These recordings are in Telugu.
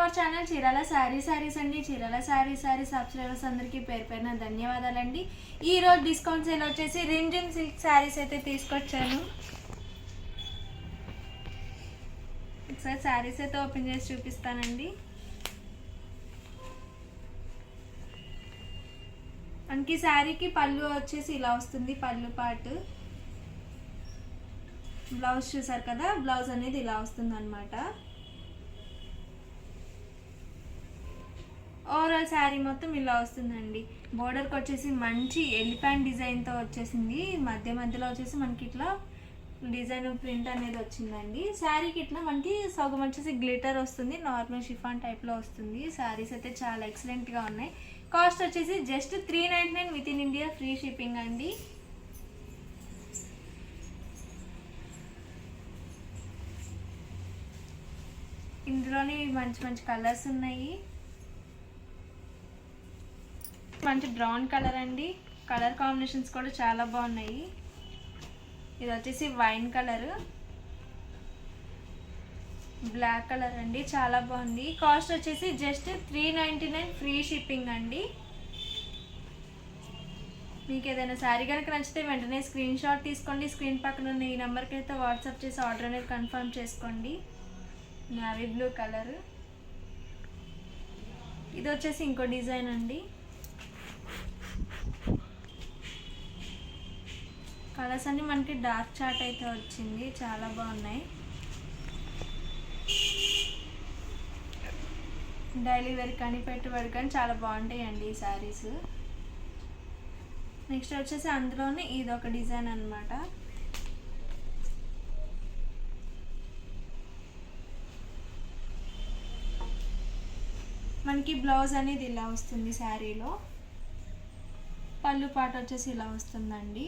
అవర్ ఛానల్ చీరాల శారీస్ అండి. చీరాల శారీస్ సబ్స్క్రైబర్స్ అందరికీ పేరు పేరున ధన్యవాదాలండి. ఈరోజు డిస్కౌంట్ సేల్ వచ్చేసి రింజిమ్ సిల్క్ శారీస్ అయితే తీసుకొచ్చాను. ఒకసారి శారీస్ అయితే ఓపెన్ చేసి చూపిస్తానండి. మనకి శారీకి పళ్ళు వచ్చేసి ఇలా వస్తుంది. పళ్ళు పార్ట్, బ్లౌజ్ చూసారు కదా, బ్లౌజ్ అనేది ఇలా వస్తుంది అన్నమాట. ఓవరాల్ శారీ మొత్తం ఇలా వస్తుందండి. బోర్డర్కి వచ్చేసి మంచి ఎలిఫెంట్ డిజైన్తో వచ్చేసింది. మధ్యలో వచ్చేసి మనకి ఇట్లా డిజైన్ ప్రింట్ అనేది వచ్చిందండి. శారీకి ఇట్లా మనకి సగం వచ్చేసి గ్లిటర్ వస్తుంది. నార్మల్ షిఫాన్ టైప్లో వస్తుంది. శారీస్ అయితే చాలా ఎక్సలెంట్గా ఉన్నాయి. కాస్ట్ వచ్చేసి just 399 with in India, free shipping అండి. ఇందులోనే మంచి మంచి కలర్స్ ఉన్నాయి. మంచి బ్రౌన్ కలర్ అండి. కలర్ కాంబినేషన్స్ కూడా చాలా బాగున్నాయి. ఇది వచ్చేసి వైన్ కలర్, బ్లాక్ కలర్ అండి, చాలా బాగుంది. కాస్ట్ వచ్చేసి జస్ట్ 399 ఫ్రీ షిప్పింగ్ అండి. మీకు ఏదైనా శారీ కనుక నచ్చితే వెంటనే స్క్రీన్ షాట్ తీసుకోండి. స్క్రీన్ పక్కన ఉన్న ఈ నెంబర్కి అయితే వాట్సాప్ చేసి ఆర్డర్ అనేది కన్ఫర్మ్ చేసుకోండి. నావీ బ్లూ కలర్, ఇది వచ్చేసి ఇంకో డిజైన్ అండి. కలర్స్ అన్ని మనకి డార్క్ చాట్ అయితే వచ్చింది, చాలా బాగున్నాయి. డైలీ వేర్ కానీ పెట్టుబడి కానీ చాలా బాగుంటాయండి ఈ శారీస్. నెక్స్ట్ వచ్చేసి అందులోనే ఇది ఒక డిజైన్ అన్నమాట. మనకి బ్లౌజ్ అనేది ఇలా వస్తుంది. శారీలో పళ్ళు పాట వచ్చేసి ఇలా వస్తుందండి.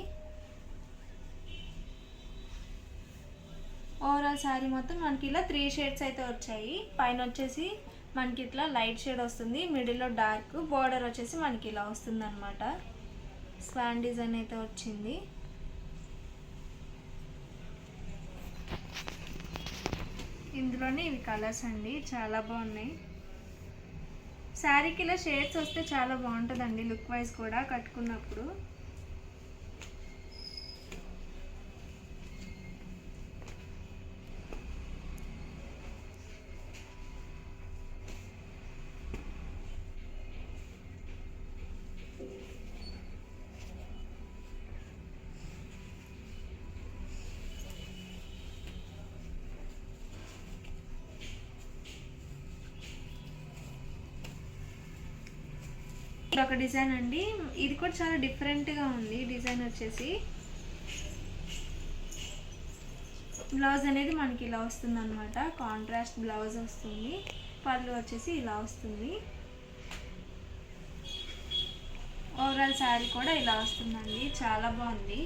ఓవరాల్ శారీ మొత్తం మనకి ఇలా 3 షేడ్స్ అయితే వచ్చాయి. పైన వచ్చేసి మనకి ఇట్లా లైట్ షేడ్ వస్తుంది, మిడిల్లో డార్క్, బోర్డర్ వచ్చేసి మనకి ఇలా వస్తుంది అనమాట. స్వాన్ డిజైన్ అయితే వచ్చింది. ఇందులోనే ఇవి కలర్స్ అండి, చాలా బాగున్నాయి. శారీకి ఇలా షేడ్స్ వస్తే చాలా బాగుంటుందండి లుక్ వైజ్ కూడా కట్టుకున్నప్పుడు. ఒక డిజైన్ అండి, ఇది కూడా చాలా డిఫరెంట్గా ఉంది. డిజైన్ వచ్చేసి బ్లౌజ్ అనేది మనకి ఇలా వస్తుంది అనమాట. కాంట్రాస్ట్ బ్లౌజ్ వస్తుంది. పళ్ళు వచ్చేసి ఇలా వస్తుంది. ఓవరాల్ శారీ కూడా ఇలా వస్తుందండి, చాలా బాగుంది.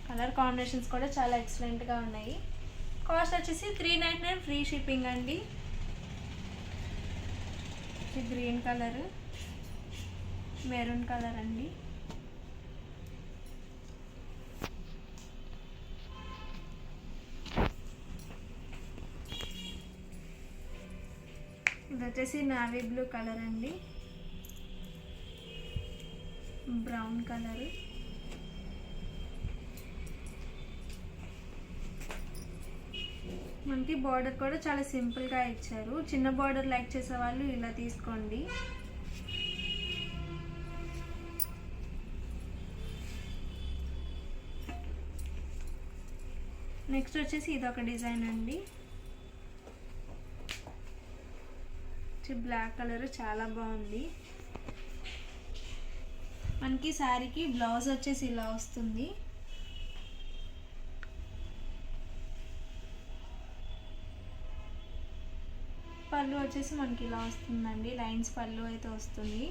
కలర్ కాంబినేషన్స్ కూడా చాలా ఎక్సలెంట్గా ఉన్నాయి. కాస్ట్ వచ్చేసి 399 ఫ్రీ షిప్పింగ్ అండి. గ్రీన్ కలర్, మెరూన్ కలర్ అండి. ఇది వచ్చేసి నావీ బ్లూ కలర్ అండి, బ్రౌన్ కలర్, మనకి బార్డర్ కూడా చాలా సింపుల్గా ఇచ్చారు. చిన్న బార్డర్ లైక్ చేసే వాళ్ళు ఇలా తీసుకోండి. నెక్స్ట్ వచ్చేసి ఇది ఒక డిజైన్ అండి, బ్లాక్ కలర్, చాలా బాగుంది. మనకి శారీకి బ్లౌజ్ వచ్చేసి ఇలా వస్తుంది. పళ్ళు వచ్చేసి మనకి ఇలా వస్తుందండి, లైన్స్ పళ్ళు అయితే వస్తుంది.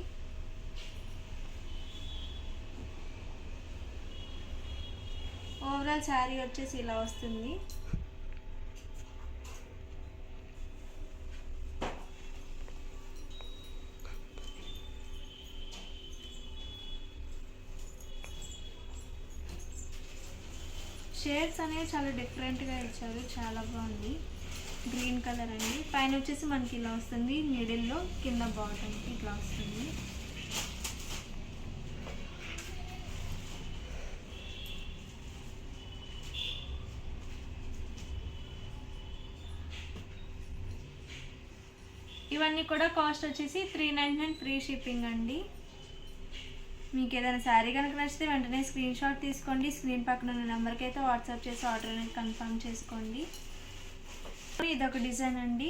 ఓవరాల్ శారీ వచ్చేసి ఇలా వస్తుంది. షేడ్స్ అనేవి చాలా డిఫరెంట్గా ఇచ్చారు, చాలా బాగుంది. గ్రీన్ కలర్ అండి. పైన వచ్చేసి మనకి ఇలా వస్తుంది, మిడిల్లో కింద బాటమ్ ఇట్లా వస్తుంది. ఇవన్నీ కూడా కాస్ట్ వచ్చేసి 399 ఫ్రీ షిప్పింగ్ అండి. మీకు ఏదైనా శారీ కనుక నచ్చితే వెంటనే స్క్రీన్ షాట్ తీసుకోండి. స్క్రీన్ పక్కన ఉన్న నెంబర్కి అయితే వాట్సాప్ చేసి ఆర్డర్ అనేది కన్ఫర్మ్ చేసుకోండి. ఇదొక డిజైన్ అండి.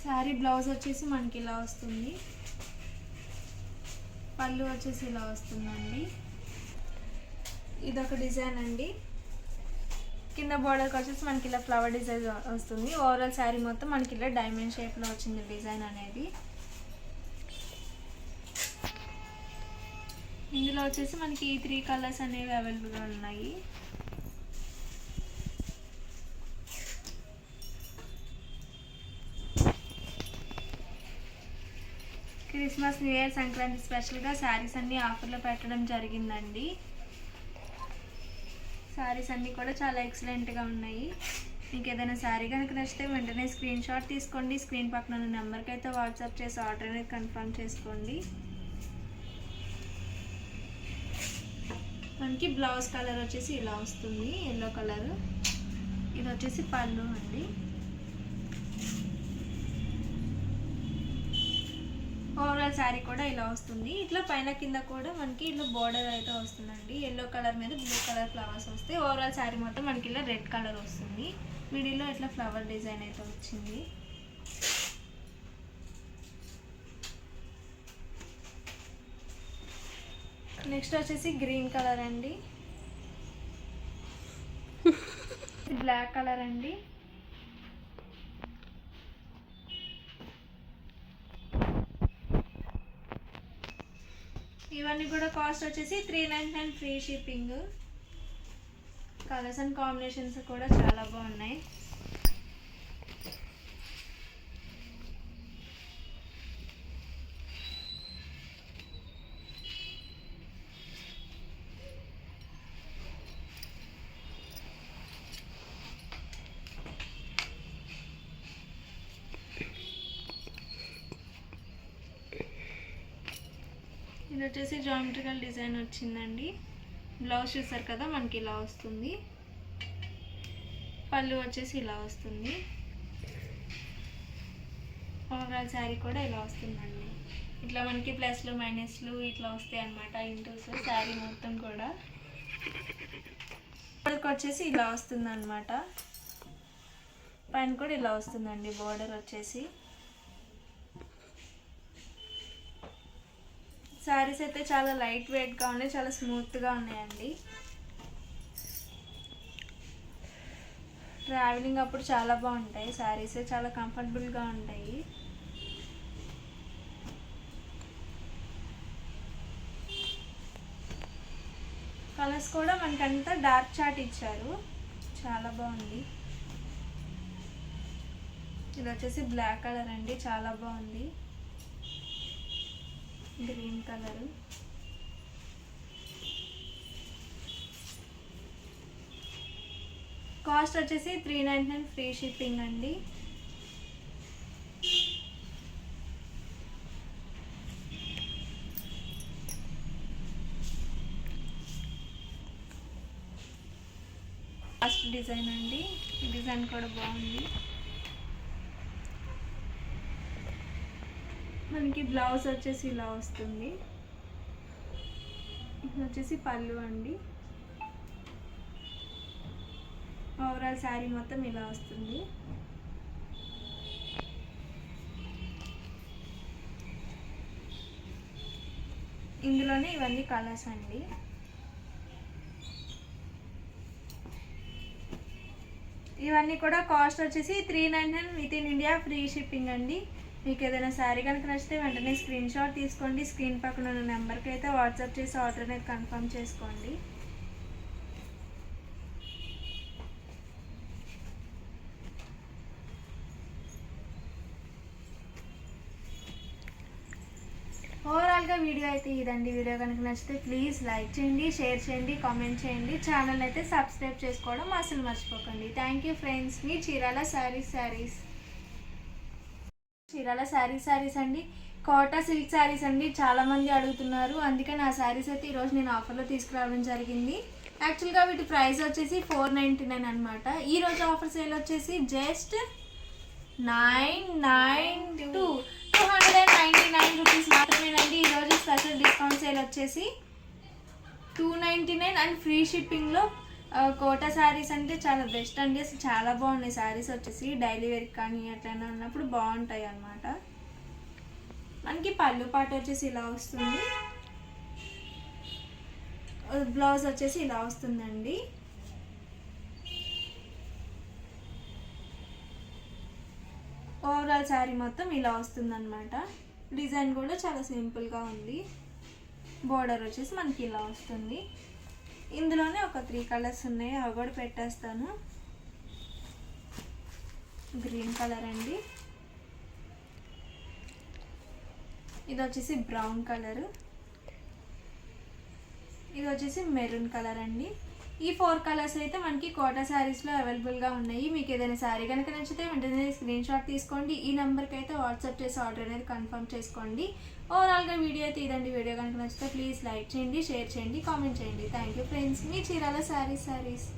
శారీ బ్లౌజ్ వచ్చేసి మనకి ఇలా వస్తుంది, పళ్ళు వచ్చేసి ఇలా వస్తుందండి. ఇదొక డిజైన్ అండి. కింద బోర్డర్కి వచ్చేసి మనకి ఇలా ఫ్లవర్ డిజైన్ వస్తుంది. ఓవరాల్ శారీ మొత్తం మనకి ఇలా డైమండ్ షేప్లో వచ్చింది డిజైన్ అనేది. ఇందులో వచ్చేసి మనకి 3 కలర్స్ అనేవి అవైలబుల్గా ఉన్నాయి. క్రిస్మస్, న్యూ ఇయర్, సంక్రాంతి స్పెషల్గా శారీస్ అన్నీ ఆఫర్లో పెట్టడం జరిగిందండి. శారీస్ అన్నీ కూడా చాలా ఎక్సలెంట్గా ఉన్నాయి. మీకు ఏదైనా శారీ కనుక నచ్చితే వెంటనే స్క్రీన్ షాట్ తీసుకోండి. స్క్రీన్ పక్కన ఉన్న నెంబర్కి అయితే వాట్సాప్ చేసి ఆర్డర్ అనేది కన్ఫర్మ్ చేసుకోండి. మనకి బ్లౌజ్ కలర్ వచ్చేసి ఇలా వస్తుంది, ఎల్లో కలర్. ఇది వచ్చేసి పళ్ళు అండి. ఓవరాల్ శారీ కూడా ఇలా వస్తుంది. ఇట్లా పైన కింద కూడా మనకి ఇట్లా బోర్డర్ అయితే వస్తుందండి. ఎల్లో కలర్ మీద బ్లూ కలర్ ఫ్లవర్స్ వస్తాయి. ఓవరాల్ శారీ మొత్తం మనకి ఇలా రెడ్ కలర్ వస్తుంది. మిడిల్లో ఇట్లా ఫ్లవర్ డిజైన్ అయితే వచ్చింది. నెక్స్ట్ వచ్చేసి గ్రీన్ కలర్ అండి. బ్లాక్ కలర్ అండి. ఇవన్నీ కూడా కాస్ట్ వచ్చేసి 399 free shipping. Colours and combinations కూడా చాలా బాగున్నాయి. ఇది వచ్చేసి జామెట్రికల్ డిజైన్ వచ్చిందండి. బ్లౌజ్ చూసారు కదా మనకి ఇలా వస్తుంది. పళ్ళు వచ్చేసి ఇలా వస్తుంది. ఓవరాల్ శారీ కూడా ఇలా వస్తుందండి. ఇట్లా మనకి ప్లస్లు మైనస్లు ఇట్లా వస్తాయి అన్నమాట. ఇంటూస్ శారీ మొత్తం కూడా బోర్డర్కి వచ్చేసి ఇలా వస్తుంది అన్నమాట. పైన కూడా ఇలా వస్తుందండి బోర్డర్ వచ్చేసి. శారీస్ అయితే చాలా లైట్ వెయిట్గా ఉన్నాయి, చాలా స్మూత్గా ఉన్నాయండి. ట్రావెలింగ్ అప్పుడు చాలా బాగుంటాయి శారీస్, చాలా కంఫర్టబుల్గా ఉంటాయి. కలర్స్ కూడా మనకంతా డార్క్ చాట్ ఇచ్చారు, చాలా బాగుంది. ఇది వచ్చేసి బ్లాక్ కలర్ అండి, చాలా బాగుంది. Green colour. కాస్ట్ వచ్చేసి 399 ఫ్రీ షిప్పింగ్ అండి. లాస్ట్ డిజైన్ అండి. ఈ డిజైన్ కూడా బాగుంది. మనకి బ్లౌజ్ వచ్చేసి ఇలా వస్తుంది. ఇది వచ్చేసి పళ్ళు అండి. ఓవరాల్ శారీ మొత్తం ఇలా వస్తుంది. ఇందులోనే ఇవన్నీ కలర్స్ అండి. ఇవన్నీ కూడా కాస్ట్ వచ్చేసి 399 with in India free shipping అండి. మీకు ఏదైనా శారీ కనుక నచ్చితే వెంటనే స్క్రీన్ షాట్ తీసుకోండి. స్క్రీన్ పక్కన ఉన్న నెంబర్కి అయితే వాట్సాప్ చేసి ఆర్డర్ అనేది కన్ఫర్మ్ చేసుకోండి. ఓవరాల్ ఓవరాల్గా వీడియో అయితే ఇదండి. వీడియో కనుక నచ్చితే ప్లీజ్ లైక్ చేయండి, షేర్ చేయండి, కామెంట్ చేయండి. ఛానల్ అయితే సబ్స్క్రైబ్ చేసుకోవడం అసలు మర్చిపోకండి. Thank you friends. మీ చీరాల శారీస్ చీరాల శారీస్ అండి. కోటా సిల్క్ శారీస్ అండి. చాలామంది అడుగుతున్నారు, అందుకే నా శారీస్ అయితే ఈరోజు నేను ఆఫర్లో తీసుకురావడం జరిగింది. యాక్చువల్గా వీటి ప్రైస్ వచ్చేసి 499 అనమాట. ఈరోజు ఆఫర్ సేల్ వచ్చేసి జస్ట్ 299 రూపీస్ మాత్రమేనండి. ఈరోజు స్పెషల్ డిస్కౌంట్ సేల్ వచ్చేసి 299 అండ్ ఫ్రీ షిప్పింగ్లో. కోటా శారీస్ అంటే చాలా బెస్ట్ అండి. అసలు చాలా బాగున్నాయి శారీస్ వచ్చేసి. డైలీ వేర్ కానీ ఎట్లయినా ఉన్నప్పుడు బాగుంటాయి అన్నమాట. మనకి పళ్ళు పాట వచ్చేసి ఇలా వస్తుంది, బ్లౌజ్ వచ్చేసి ఇలా వస్తుందండి. ఓవరాల్ శారీ మొత్తం ఇలా వస్తుందన్నమాట. డిజైన్ కూడా చాలా సింపుల్గా ఉంది. బోర్డర్ వచ్చేసి మనకి ఇలా వస్తుంది. ఇందులోనే ఒక 3 కలర్స్ ఉన్నాయి, అవి కూడా పెట్టేస్తాను. గ్రీన్ కలర్ అండి, ఇది వచ్చేసి బ్రౌన్ కలర్, ఇది వచ్చేసి మెరూన్ కలర్ అండి. ఈ 4 కలర్స్ అయితే మనకి కోటా శారీస్లో అవైలబుల్గా ఉన్నాయి. మీకు ఏదైనా శారీ కనుక నచ్చితే వెంటనే స్క్రీన్ షాట్ తీసుకోండి. ఈ నెంబర్కి అయితే వాట్సాప్ చేసి ఆర్డర్ అనేది కన్ఫర్మ్ చేసుకోండి. ఓవరాల్గా వీడియో అయితే ఇదండి. వీడియో కనుక నచ్చితే ప్లీజ్ లైక్ చేయండి, షేర్ చేయండి, కామెంట్ చేయండి. Thank you friends. మీ చీరాల శారీస్.